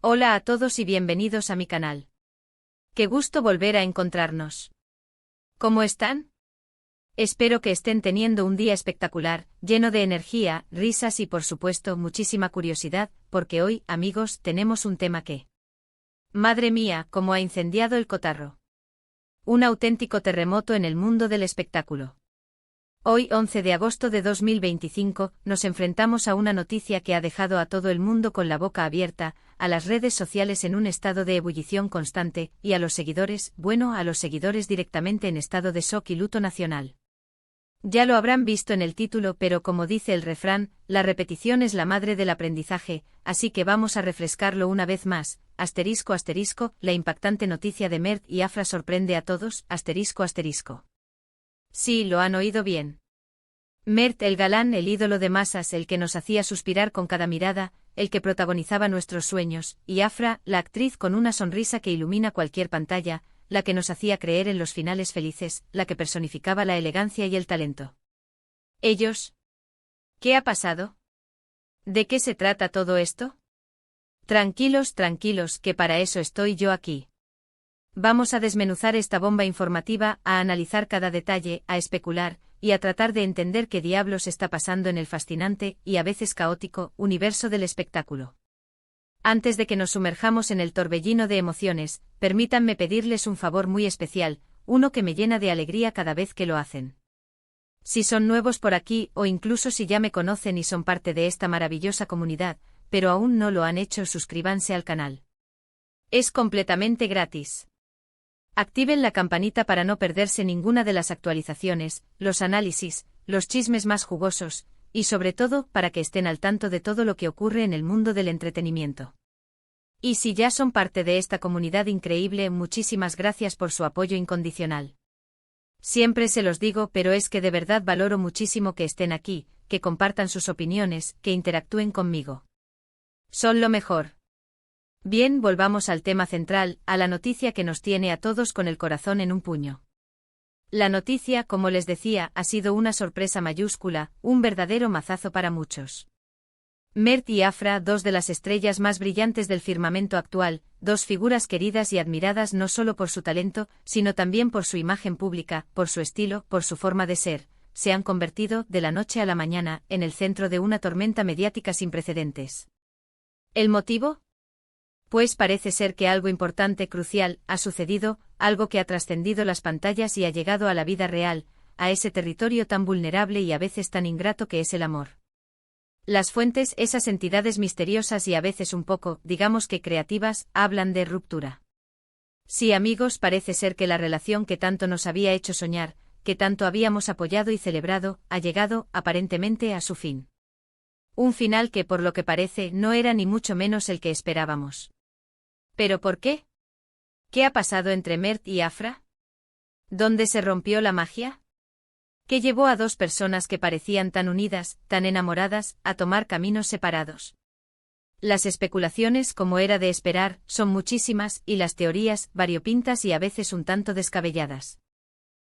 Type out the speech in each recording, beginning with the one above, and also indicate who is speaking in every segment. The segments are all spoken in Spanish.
Speaker 1: Hola a todos y bienvenidos a mi canal. Qué gusto volver a encontrarnos. ¿Cómo están? Espero que estén teniendo un día espectacular, lleno de energía, risas y por supuesto muchísima curiosidad, porque hoy, amigos, tenemos un tema que... Madre mía, cómo ha incendiado el cotarro. Un auténtico terremoto en el mundo del espectáculo. Hoy, 11 de agosto de 2025, nos enfrentamos a una noticia que ha dejado a todo el mundo con la boca abierta, a las redes sociales en un estado de ebullición constante, y a los seguidores, a los seguidores directamente en estado de shock y luto nacional. Ya lo habrán visto en el título, pero como dice el refrán, la repetición es la madre del aprendizaje, así que vamos a refrescarlo una vez más, ***, la impactante noticia de Mert y Afra sorprende a todos, ***. Sí, lo han oído bien. Mert, el galán, el ídolo de masas, el que nos hacía suspirar con cada mirada, el que protagonizaba nuestros sueños, y Afra, la actriz con una sonrisa que ilumina cualquier pantalla, la que nos hacía creer en los finales felices, la que personificaba la elegancia y el talento. Ellos. ¿Qué ha pasado? ¿De qué se trata todo esto? Tranquilos, que para eso estoy yo aquí. Vamos a desmenuzar esta bomba informativa, a analizar cada detalle, a especular, y a tratar de entender qué diablos está pasando en el fascinante, y a veces caótico, universo del espectáculo. Antes de que nos sumerjamos en el torbellino de emociones, permítanme pedirles un favor muy especial, uno que me llena de alegría cada vez que lo hacen. Si son nuevos por aquí, o incluso si ya me conocen y son parte de esta maravillosa comunidad, pero aún no lo han hecho, suscríbanse al canal. Es completamente gratis. Activen la campanita para no perderse ninguna de las actualizaciones, los análisis, los chismes más jugosos, y sobre todo, para que estén al tanto de todo lo que ocurre en el mundo del entretenimiento. Y si ya son parte de esta comunidad increíble, muchísimas gracias por su apoyo incondicional. Siempre se los digo, pero es que de verdad valoro muchísimo que estén aquí, que compartan sus opiniones, que interactúen conmigo. Son lo mejor. Bien, volvamos al tema central, a la noticia que nos tiene a todos con el corazón en un puño. La noticia, como les decía, ha sido una sorpresa mayúscula, un verdadero mazazo para muchos. Mert y Afra, dos de las estrellas más brillantes del firmamento actual, dos figuras queridas y admiradas no solo por su talento, sino también por su imagen pública, por su estilo, por su forma de ser, se han convertido, de la noche a la mañana, en el centro de una tormenta mediática sin precedentes. ¿El motivo? Pues parece ser que algo importante, crucial, ha sucedido, algo que ha trascendido las pantallas y ha llegado a la vida real, a ese territorio tan vulnerable y a veces tan ingrato que es el amor. Las fuentes, esas entidades misteriosas y a veces un poco, digamos que creativas, hablan de ruptura. Sí, amigos, parece ser que la relación que tanto nos había hecho soñar, que tanto habíamos apoyado y celebrado, ha llegado, aparentemente, a su fin. Un final que, por lo que parece, no era ni mucho menos el que esperábamos. ¿Pero por qué? ¿Qué ha pasado entre Mert y Afra? ¿Dónde se rompió la magia? ¿Qué llevó a dos personas que parecían tan unidas, tan enamoradas, a tomar caminos separados? Las especulaciones, como era de esperar, son muchísimas, y las teorías, variopintas y a veces un tanto descabelladas.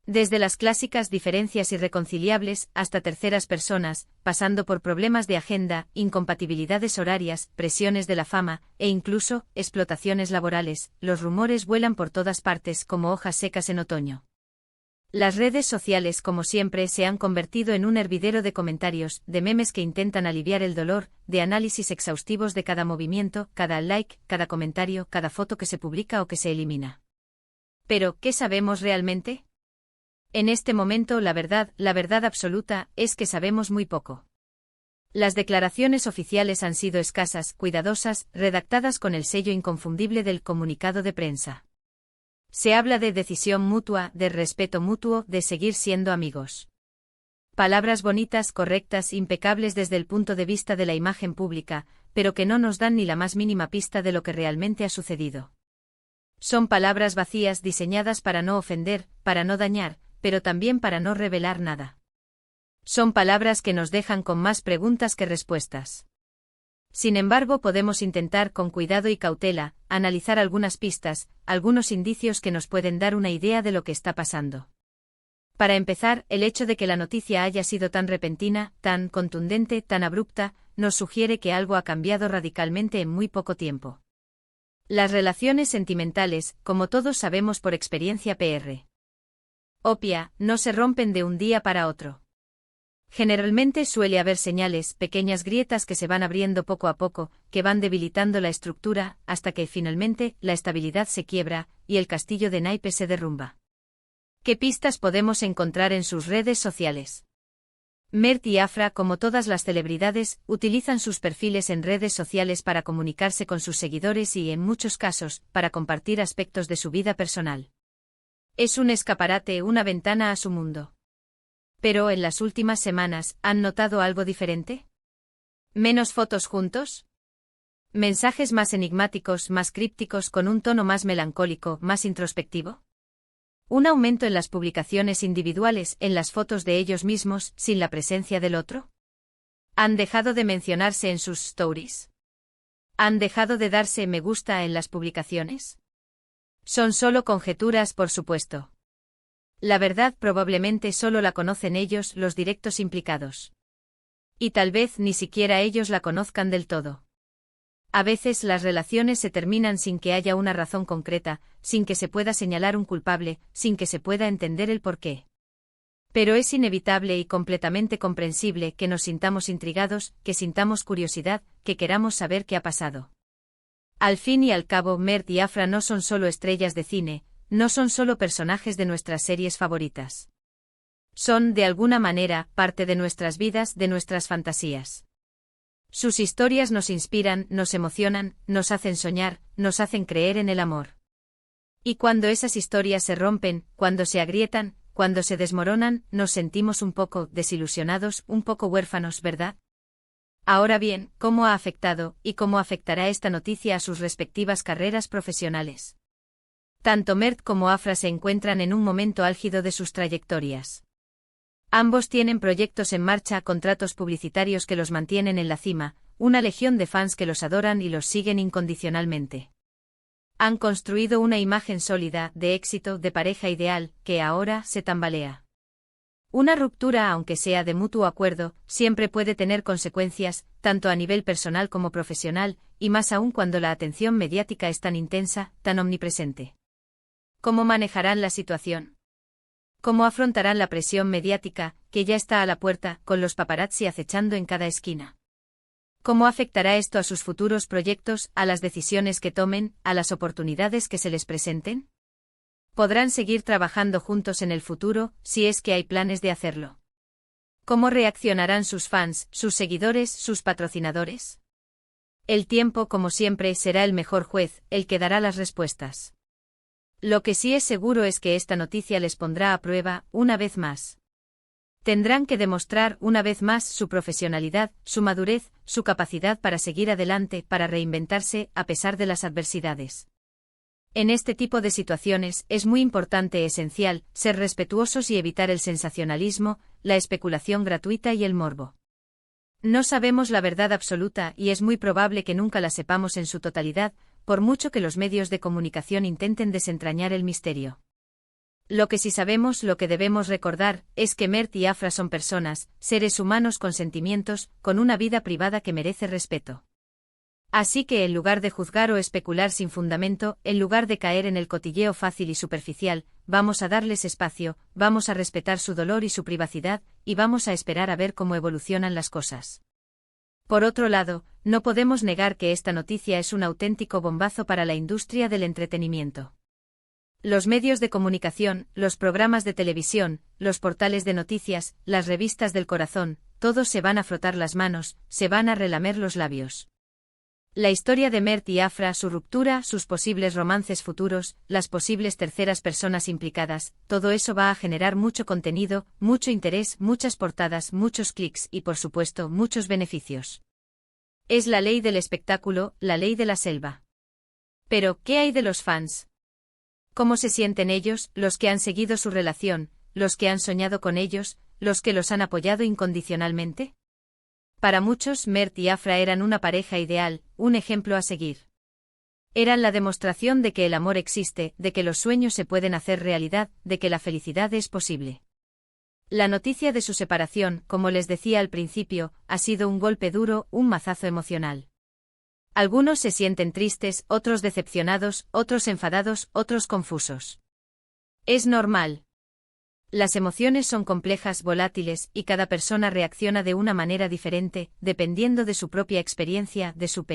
Speaker 1: Desde las clásicas diferencias irreconciliables, hasta terceras personas, pasando por problemas de agenda, incompatibilidades horarias, presiones de la fama, e incluso, explotaciones laborales, los rumores vuelan por todas partes como hojas secas en otoño. Las redes sociales, como siempre, se han convertido en un hervidero de comentarios, de memes que intentan aliviar el dolor, de análisis exhaustivos de cada movimiento, cada like, cada comentario, cada foto que se publica o que se elimina. Pero, ¿qué sabemos realmente? En este momento la verdad absoluta, es que sabemos muy poco. Las declaraciones oficiales han sido escasas, cuidadosas, redactadas con el sello inconfundible del comunicado de prensa. Se habla de decisión mutua, de respeto mutuo, de seguir siendo amigos. Palabras bonitas, correctas, impecables desde el punto de vista de la imagen pública, pero que no nos dan ni la más mínima pista de lo que realmente ha sucedido. Son palabras vacías diseñadas para no ofender, para no dañar, pero también para no revelar nada. Son palabras que nos dejan con más preguntas que respuestas. Sin embargo, podemos intentar con cuidado y cautela, analizar algunas pistas, algunos indicios que nos pueden dar una idea de lo que está pasando. Para empezar, el hecho de que la noticia haya sido tan repentina, tan contundente, tan abrupta, nos sugiere que algo ha cambiado radicalmente en muy poco tiempo. Las relaciones sentimentales, como todos sabemos por experiencia propia, no se rompen de un día para otro. Generalmente suele haber señales, pequeñas grietas que se van abriendo poco a poco, que van debilitando la estructura, hasta que finalmente la estabilidad se quiebra, y el castillo de naipes se derrumba. ¿Qué pistas podemos encontrar en sus redes sociales? Mert y Afra, como todas las celebridades, utilizan sus perfiles en redes sociales para comunicarse con sus seguidores y, en muchos casos, para compartir aspectos de su vida personal. Es un escaparate, una ventana a su mundo. Pero en las últimas semanas, ¿han notado algo diferente? ¿Menos fotos juntos? ¿Mensajes más enigmáticos, más crípticos, con un tono más melancólico, más introspectivo? ¿Un aumento en las publicaciones individuales, en las fotos de ellos mismos, sin la presencia del otro? ¿Han dejado de mencionarse en sus stories? ¿Han dejado de darse me gusta en las publicaciones? Son solo conjeturas, por supuesto. La verdad probablemente solo la conocen ellos, los directos implicados. Y tal vez ni siquiera ellos la conozcan del todo. A veces las relaciones se terminan sin que haya una razón concreta, sin que se pueda señalar un culpable, sin que se pueda entender el porqué. Pero es inevitable y completamente comprensible que nos sintamos intrigados, que sintamos curiosidad, que queramos saber qué ha pasado. Al fin y al cabo, Mert y Afra no son solo estrellas de cine, no son solo personajes de nuestras series favoritas. Son, de alguna manera, parte de nuestras vidas, de nuestras fantasías. Sus historias nos inspiran, nos emocionan, nos hacen soñar, nos hacen creer en el amor. Y cuando esas historias se rompen, cuando se agrietan, cuando se desmoronan, nos sentimos un poco desilusionados, un poco huérfanos, ¿verdad? Ahora bien, ¿cómo ha afectado y cómo afectará esta noticia a sus respectivas carreras profesionales? Tanto Mert como Afra se encuentran en un momento álgido de sus trayectorias. Ambos tienen proyectos en marcha, contratos publicitarios que los mantienen en la cima, una legión de fans que los adoran y los siguen incondicionalmente. Han construido una imagen sólida, de éxito, de pareja ideal, que ahora se tambalea. Una ruptura, aunque sea de mutuo acuerdo, siempre puede tener consecuencias, tanto a nivel personal como profesional, y más aún cuando la atención mediática es tan intensa, tan omnipresente. ¿Cómo manejarán la situación? ¿Cómo afrontarán la presión mediática, que ya está a la puerta, con los paparazzi acechando en cada esquina? ¿Cómo afectará esto a sus futuros proyectos, a las decisiones que tomen, a las oportunidades que se les presenten? ¿Podrán seguir trabajando juntos en el futuro, si es que hay planes de hacerlo? ¿Cómo reaccionarán sus fans, sus seguidores, sus patrocinadores? El tiempo, como siempre, será el mejor juez, el que dará las respuestas. Lo que sí es seguro es que esta noticia les pondrá a prueba, una vez más. Tendrán que demostrar una vez más su profesionalidad, su madurez, su capacidad para seguir adelante, para reinventarse, a pesar de las adversidades. En este tipo de situaciones es muy importante, esencial, ser respetuosos y evitar el sensacionalismo, la especulación gratuita y el morbo. No sabemos la verdad absoluta y es muy probable que nunca la sepamos en su totalidad, por mucho que los medios de comunicación intenten desentrañar el misterio. Lo que sí sabemos, lo que debemos recordar, es que Mert y Afra son personas, seres humanos con sentimientos, con una vida privada que merece respeto. Así que en lugar de juzgar o especular sin fundamento, en lugar de caer en el cotilleo fácil y superficial, vamos a darles espacio, vamos a respetar su dolor y su privacidad, y vamos a esperar a ver cómo evolucionan las cosas. Por otro lado, no podemos negar que esta noticia es un auténtico bombazo para la industria del entretenimiento. Los medios de comunicación, los programas de televisión, los portales de noticias, las revistas del corazón, todos se van a frotar las manos, se van a relamer los labios. La historia de Mert y Afra, su ruptura, sus posibles romances futuros, las posibles terceras personas implicadas, todo eso va a generar mucho contenido, mucho interés, muchas portadas, muchos clics y, por supuesto, muchos beneficios. Es la ley del espectáculo, la ley de la selva. Pero, ¿qué hay de los fans? ¿Cómo se sienten ellos, los que han seguido su relación, los que han soñado con ellos, los que los han apoyado incondicionalmente? Para muchos, Mert y Afra eran una pareja ideal, un ejemplo a seguir. Eran la demostración de que el amor existe, de que los sueños se pueden hacer realidad, de que la felicidad es posible. La noticia de su separación, como les decía al principio, ha sido un golpe duro, un mazazo emocional. Algunos se sienten tristes, otros decepcionados, otros enfadados, otros confusos. Es normal. Las emociones son complejas, volátiles, y cada persona reacciona de una manera diferente, dependiendo de su propia experiencia, de su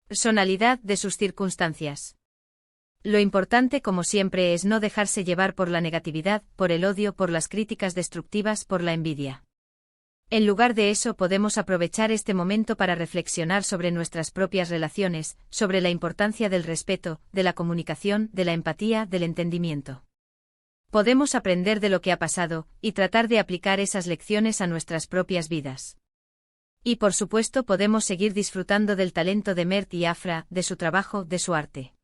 Speaker 1: personalidad, de sus circunstancias. Lo importante, como siempre, es no dejarse llevar por la negatividad, por el odio, por las críticas destructivas, por la envidia. En lugar de eso, podemos aprovechar este momento para reflexionar sobre nuestras propias relaciones, sobre la importancia del respeto, de la comunicación, de la empatía, del entendimiento. Podemos aprender de lo que ha pasado, y tratar de aplicar esas lecciones a nuestras propias vidas. Y por supuesto podemos seguir disfrutando del talento de Mert y Afra, de su trabajo, de su arte.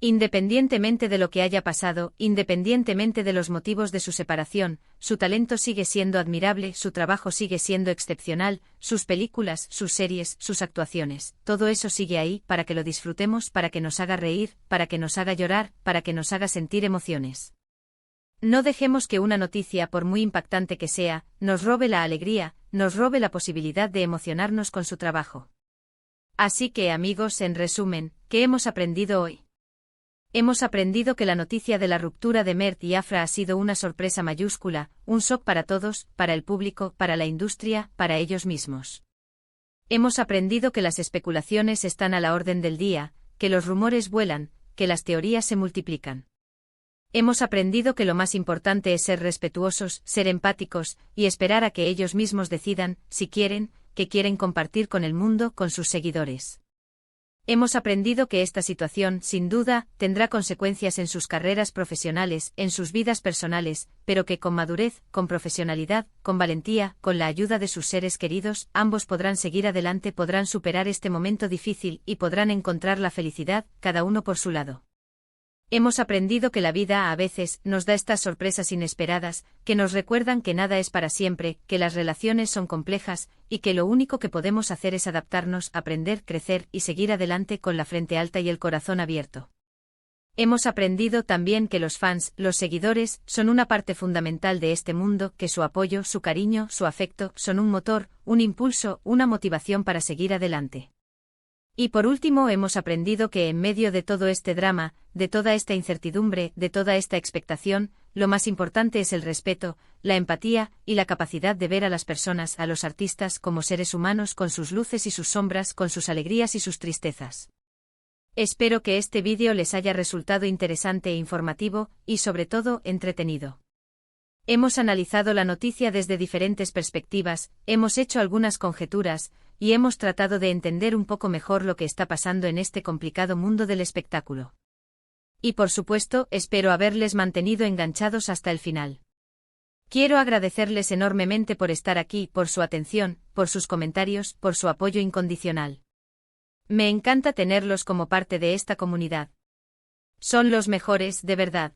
Speaker 1: Independientemente de lo que haya pasado, independientemente de los motivos de su separación, su talento sigue siendo admirable, su trabajo sigue siendo excepcional, sus películas, sus series, sus actuaciones, todo eso sigue ahí para que lo disfrutemos, para que nos haga reír, para que nos haga llorar, para que nos haga sentir emociones. No dejemos que una noticia, por muy impactante que sea, nos robe la alegría, nos robe la posibilidad de emocionarnos con su trabajo. Así que, amigos, en resumen, ¿qué hemos aprendido hoy? Hemos aprendido que la noticia de la ruptura de Mert y Afra ha sido una sorpresa mayúscula, un shock para todos, para el público, para la industria, para ellos mismos. Hemos aprendido que las especulaciones están a la orden del día, que los rumores vuelan, que las teorías se multiplican. Hemos aprendido que lo más importante es ser respetuosos, ser empáticos, y esperar a que ellos mismos decidan, si quieren, que quieren compartir con el mundo, con sus seguidores. Hemos aprendido que esta situación, sin duda, tendrá consecuencias en sus carreras profesionales, en sus vidas personales, pero que con madurez, con profesionalidad, con valentía, con la ayuda de sus seres queridos, ambos podrán seguir adelante, podrán superar este momento difícil y podrán encontrar la felicidad, cada uno por su lado. Hemos aprendido que la vida a veces nos da estas sorpresas inesperadas, que nos recuerdan que nada es para siempre, que las relaciones son complejas, y que lo único que podemos hacer es adaptarnos, aprender, crecer y seguir adelante con la frente alta y el corazón abierto. Hemos aprendido también que los fans, los seguidores, son una parte fundamental de este mundo, que su apoyo, su cariño, su afecto, son un motor, un impulso, una motivación para seguir adelante. Y por último hemos aprendido que en medio de todo este drama, de toda esta incertidumbre, de toda esta expectación, lo más importante es el respeto, la empatía y la capacidad de ver a las personas, a los artistas, como seres humanos con sus luces y sus sombras, con sus alegrías y sus tristezas. Espero que este vídeo les haya resultado interesante e informativo, y sobre todo, entretenido. Hemos analizado la noticia desde diferentes perspectivas, hemos hecho algunas conjeturas, y hemos tratado de entender un poco mejor lo que está pasando en este complicado mundo del espectáculo. Y por supuesto, espero haberles mantenido enganchados hasta el final. Quiero agradecerles enormemente por estar aquí, por su atención, por sus comentarios, por su apoyo incondicional. Me encanta tenerlos como parte de esta comunidad. Son los mejores, de verdad.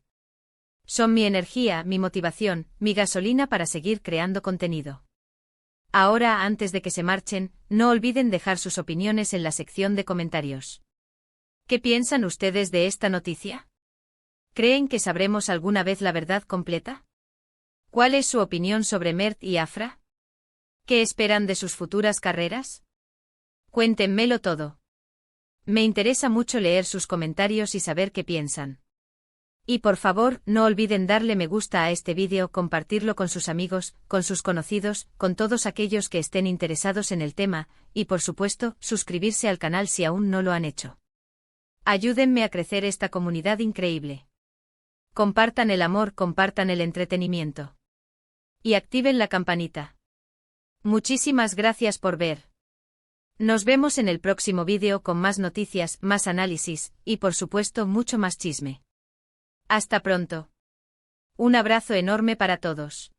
Speaker 1: Son mi energía, mi motivación, mi gasolina para seguir creando contenido. Ahora, antes de que se marchen, no olviden dejar sus opiniones en la sección de comentarios. ¿Qué piensan ustedes de esta noticia? ¿Creen que sabremos alguna vez la verdad completa? ¿Cuál es su opinión sobre Mert y Afra? ¿Qué esperan de sus futuras carreras? Cuéntenmelo todo. Me interesa mucho leer sus comentarios y saber qué piensan. Y por favor, no olviden darle me gusta a este vídeo, compartirlo con sus amigos, con sus conocidos, con todos aquellos que estén interesados en el tema, y por supuesto, suscribirse al canal si aún no lo han hecho. Ayúdenme a crecer esta comunidad increíble. Compartan el amor, compartan el entretenimiento. Y activen la campanita. Muchísimas gracias por ver. Nos vemos en el próximo vídeo con más noticias, más análisis, y por supuesto mucho más chisme. Hasta pronto. Un abrazo enorme para todos.